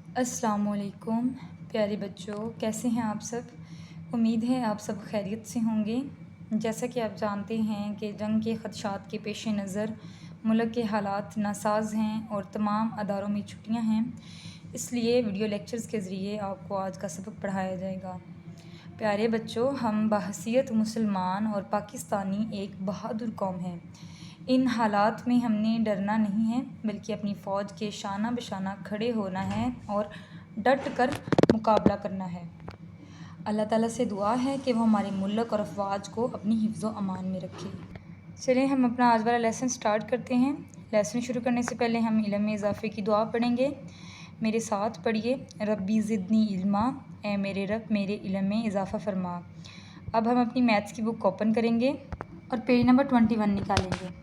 अस्सलामुअलैकुम प्यारे बच्चों, कैसे हैं आप सब। उम्मीद है आप सब खैरियत से होंगे। जैसा कि आप जानते हैं कि जंग के ख़दशात के पेश नज़र मुल्क के हालात नासाज हैं और तमाम अदारों में छुट्टियां हैं, इसलिए वीडियो लेक्चर्स के ज़रिए आपको आज का सबक पढ़ाया जाएगा। प्यारे बच्चों, हम बहसीयत मुसलमान और पाकिस्तानी एक बहादुर कौम हैं। इन हालात में हमने डरना नहीं है, बल्कि अपनी फ़ौज के शाना बशाना खड़े होना है और डट कर मुकाबला करना है। अल्लाह ताला से दुआ है कि वो हमारे मुल्क और अफवाज को अपनी हिफ्ज़ व अमान में रखे। चलिए हम अपना आज वाला लेसन स्टार्ट करते हैं। लेसन शुरू करने से पहले हम इल्म में इजाफ़े की दुआ पढ़ेंगे। मेरे साथ पढ़िए, रब्बी ज़िदनी इल्मा, ए मेरे रब मेरे इल्म में इजाफ़ा फरमा। अब हम अपनी मैथ्स की बुक ओपन करेंगे और पेज नंबर 21 निकालेंगे।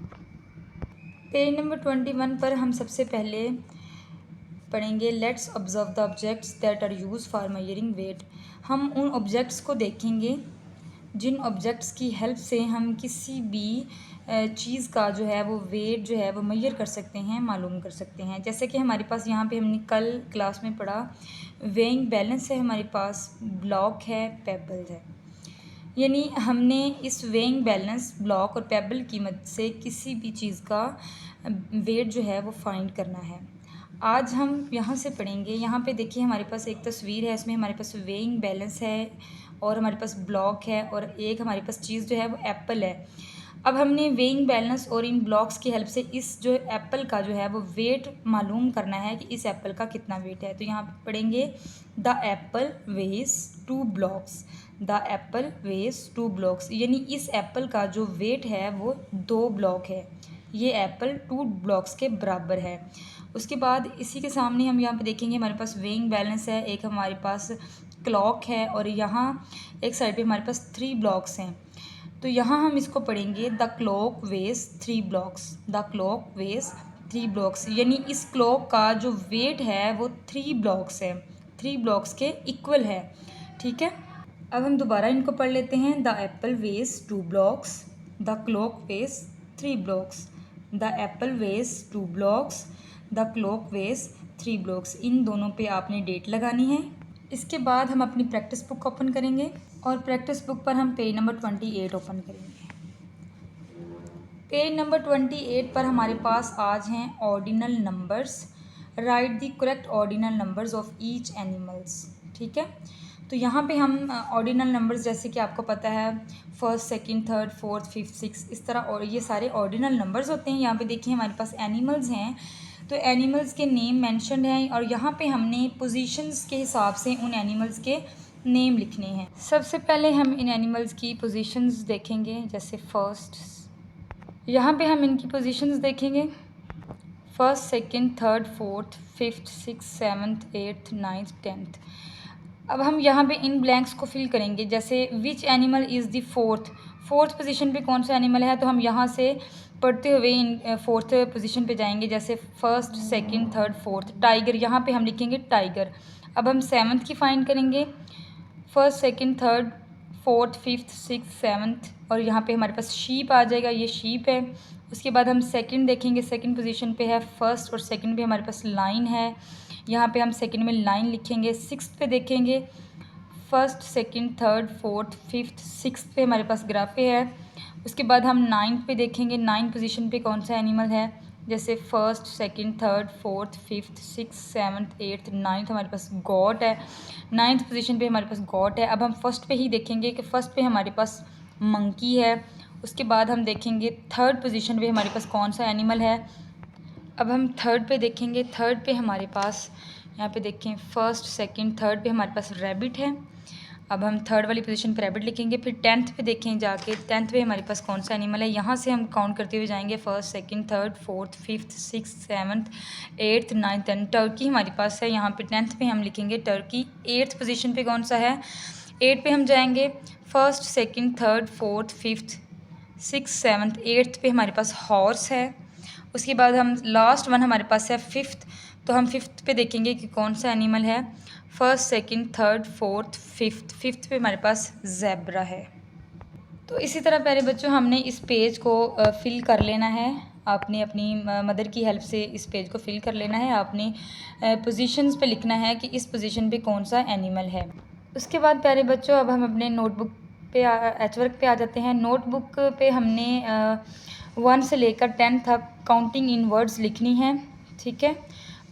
पेज नंबर 21 पर हम सबसे पहले पढ़ेंगे let's observe the objects that are use for measuring weight. हम उन ऑब्जेक्ट्स को देखेंगे जिन ऑब्जेक्ट्स की हेल्प से हम किसी भी चीज़ का जो है वो वेट जो है वो मेजर कर सकते हैं, मालूम कर सकते हैं। जैसे कि हमारे पास यहाँ पे हमने कल क्लास में पढ़ा, वेइंग बैलेंस है, हमारे पास ब्लॉक है, पेबल है। यानी हमने इस वेइंग बैलेंस, ब्लॉक और पेबल की मदद से किसी भी चीज़ का वेट जो है वो फाइंड करना है। आज हम यहाँ से पढ़ेंगे। यहाँ पे देखिए हमारे पास एक तस्वीर है, इसमें हमारे पास वेइंग बैलेंस है और हमारे पास ब्लॉक है और एक हमारे पास चीज़ जो है वो एप्पल है। अब हमने वेइंग बैलेंस और इन ब्लॉक्स की हेल्प से इस जो एप्पल का जो है वो वेट मालूम करना है कि इस एप्पल का कितना वेट है। तो यहाँ पे पढ़ेंगे the apple weighs 2 blocks. The apple weighs 2 blocks, यानी इस एप्पल का जो वेट है वो 2 ब्लॉक है। ये एप्पल 2 ब्लॉक्स के बराबर है। उसके बाद इसी के सामने हम यहाँ पे देखेंगे हमारे पास वेइंग बैलेंस है, एक हमारे पास क्लॉक है और यहाँ एक साइड पे हमारे पास 3 ब्लॉक्स हैं। तो यहाँ हम इसको पढ़ेंगे the clock weighs 3 blocks. The clock weighs 3 blocks, यानी इस क्लॉक का जो वेट है वो 3 ब्लॉक्स है, 3 ब्लॉक्स के इक्वल है। ठीक है, अब हम दोबारा इनको पढ़ लेते हैं। The apple weighs 2 blocks, the clock weighs 3 blocks. The apple weighs 2 blocks, the clock weighs 3 blocks. इन दोनों पे आपने डेट लगानी है। इसके बाद हम अपनी प्रैक्टिस बुक ओपन करेंगे और प्रैक्टिस बुक पर हम पेज नंबर 28 ओपन करेंगे। पेज नंबर 28 पर हमारे पास आज हैं ordinal numbers. Right the correct ordinal numbers of each animals. ठीक है, तो यहाँ पे हम ऑर्डिनल नंबर्स, जैसे कि आपको पता है first, second, third, fourth, fifth, six, इस तरह, और ये सारे ऑर्डिनल नंबर्स होते हैं। यहाँ पे देखिए हमारे पास एनिमल्स हैं, तो एनिमल्स के नेम मेंशन्ड हैं और यहाँ पे हमने पोजीशंस के हिसाब से उन एनिमल्स के नेम लिखने हैं। सबसे पहले हम इन एनिमल्स की पोजीशंस देखेंगे। जैसे फर्स्ट, यहाँ पे हम इनकी पोजीशंस देखेंगे, first, second, third, fourth, fifth, six, seventh, eighth, ninth, tenth. अब हम यहाँ पे इन ब्लैंक्स को फिल करेंगे। जैसे which animal is the fourth position पे कौन सा एनिमल है, तो हम यहाँ से पढ़ते हुए इन फोर्थ पोजीशन पे जाएंगे। जैसे first, second, third, fourth. Tiger, यहाँ पे हम लिखेंगे टाइगर। अब हम सेवन्थ की फाइंड करेंगे, first, second, third, fourth, fifth, six, seventh, और यहाँ पे हमारे पास शीप आ जाएगा, ये शीप है। उसके बाद हम सेकंड देखेंगे, सेकंड पोजीशन पे है फर्स्ट और सेकंड भी हमारे पास लाइन है, यहाँ पे हम सेकंड में लाइन लिखेंगे। सिक्स्थ पे देखेंगे, first, second, third, fourth, fifth, sixth पे हमारे पास गिराफे है। उसके बाद हम नाइन्थ पे देखेंगे, नाइन्थ पोजीशन पे कौन सा एनिमल है। जैसे first, second, third, fourth, fifth, six, seventh, eighth, ninth हमारे पास गॉट है। नाइन्थ पोजीशन पे हमारे पास गॉट है। अब हम फर्स्ट पे ही देखेंगे कि फर्स्ट पे हमारे पास मंकी है। उसके बाद हम देखेंगे थर्ड पोजीशन पे हमारे पास कौन सा एनिमल है। अब हम थर्ड पे देखेंगे, थर्ड पे हमारे पास यहाँ पे देखें फर्स्ट, सेकंड, थर्ड पे हमारे पास रैबिट है। अब हम थर्ड वाली पोजीशन पे रैबिट लिखेंगे। फिर टेंथ पे देखें जाके, टेंथ पे हमारे पास कौन सा एनिमल है। यहाँ से हम काउंट करते हुए जाएंगे, first, second, third, fourth, fifth, six, seventh, eighth, ninth, tenth. Turkey हमारे पास है, यहाँ पे टेंथ पे हम लिखेंगे टर्की। एट्थ पोजीशन पे कौन सा है, एट पे हम जाएंगे, first, second, third, fourth, fifth, six, seventh, eighth pay हमारे पास हॉर्स है। उसके बाद हम लास्ट वन हमारे पास है फिफ्थ, तो हम फिफ्थ पे देखेंगे कि कौन सा एनिमल है। First, second, third, fourth, fifth पे हमारे पास ज़ेब्रा है। तो इसी तरह प्यारे बच्चों हमने इस पेज को फिल कर लेना है आपने अपनी मदर की हेल्प से इस पेज को फिल कर लेना है। आपने पोजीशंस पे लिखना है कि इस पोजीशन पे कौन सा एनिमल है। उसके बाद प्यारे बच्चों अब हम अपने नोटबुक पे एच वर्क पे आ जाते हैं। नोटबुक पे हमने 1 से लेकर 10 तक काउंटिंग इन वर्ड्स लिखनी है। ठीक है,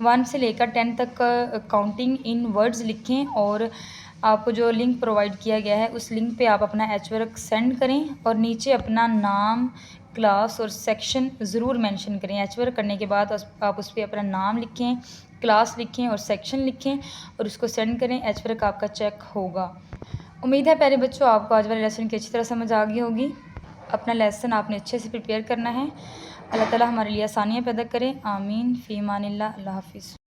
1 से लेकर 10 तक काउंटिंग इन वर्ड्स लिखें और आपको जो लिंक प्रोवाइड किया गया है उस लिंक पे आप अपना एच वर्क सेंड करें और नीचे अपना नाम, क्लास और सेक्शन ज़रूर मेंशन करें। एच वर्क करने के बाद आप उस पर अपना नाम लिखें, क्लास लिखें और सेक्शन लिखें और उसको सेंड करें। एच वर्क आपका चेक होगा। उम्मीद है प्यारे बच्चों आपको आज वाले लेसन की अच्छी तरह समझ आ गई होगी। अपना लेसन आपने अच्छे से प्रिपेयर करना है। अल्लाह ताला हमारे लिए आसानियाँ पैदा करें। आमीन फ़ी अमानिल्लाह। अल्लाह हाफ़िज़।